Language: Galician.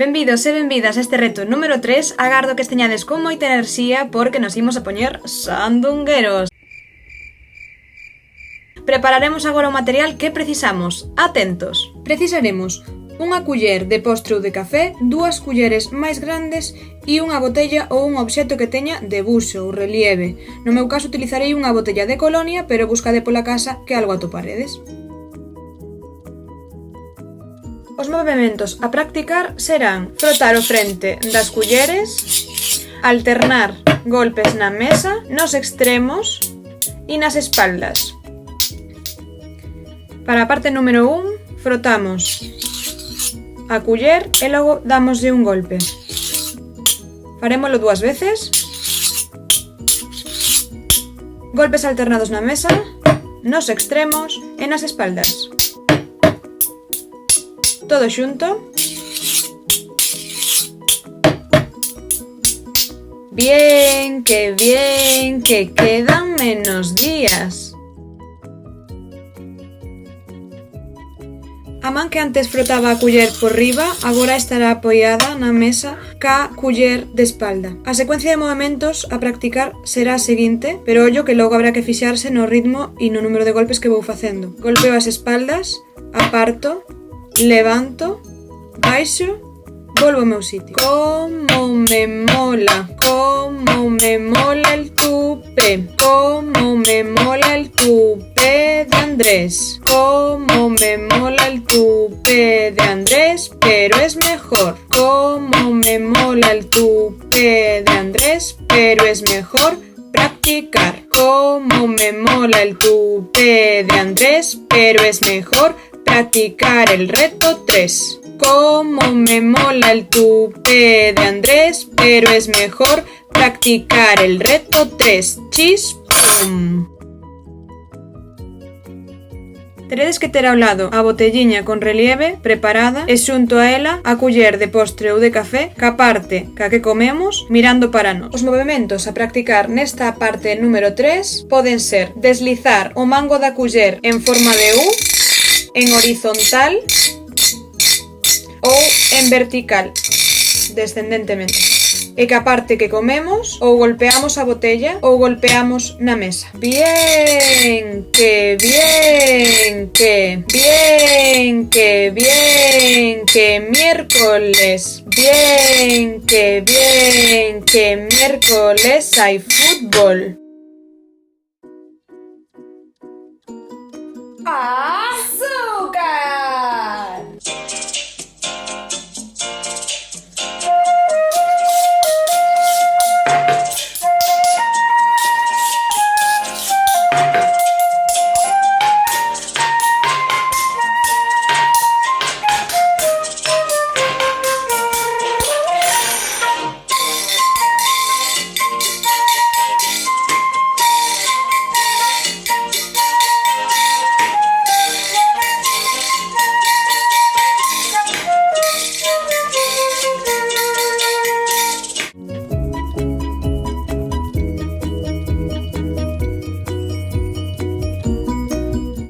Benvidos e benvidas a este reto número 3. Agardo que esteñades con moita enerxía porque nos imos a poñer sandungueros. Prepararemos agora o material que precisamos. Atentos! Precisaremos unha culler de postre ou de café, 2 culleres máis grandes e unha botella ou un obxecto que teña debuxo ou relieve. No meu caso utilizarei unha botella de colonia, pero buscade pola casa que algo atoparedes. Os movementos a practicar serán frotar o frente das culleres, alternar golpes na mesa, nos extremos e nas espaldas. Para a parte número 1, frotamos a culler e logo dámoslle un golpe. Farémolo 2 veces. Golpes alternados na mesa, nos extremos e nas espaldas. Todo xunto. Bien, que quedan menos días. A man que antes frotaba a culler por riba, agora estará apoiada na mesa ca culler de espalda. A secuencia de movementos a practicar será a seguinte, pero ollo que logo habrá que fixarse no ritmo e no número de golpes que vou facendo. Golpeo as espaldas, aparto, levanto, baixo, volvo ao meu sitio. Como me mola el tupé, como me mola el tupé de Andrés. Como me mola el tupé de Andrés, pero es mejor. Como me mola el tupé de Andrés, pero es mejor practicar. Como me mola el tupé de Andrés, pero es mejor practicar el reto 3. Como me mola el tupé de Andrés, pero es mejor practicar el reto 3. Chis, pum. Teredes que ter ao lado a botelliña con relieve preparada e xunto a ela a culler de postre ou de café ca parte ca que comemos mirando para nós. Os movementos a practicar nesta parte número 3 poden ser deslizar o mango da culler en forma de U, en horizontal ou en vertical, descendentemente. E que a parte que comemos ou golpeamos a botella ou golpeamos na mesa. Bien, que miércoles. Bien, que miércoles hay fútbol. ¡Ah!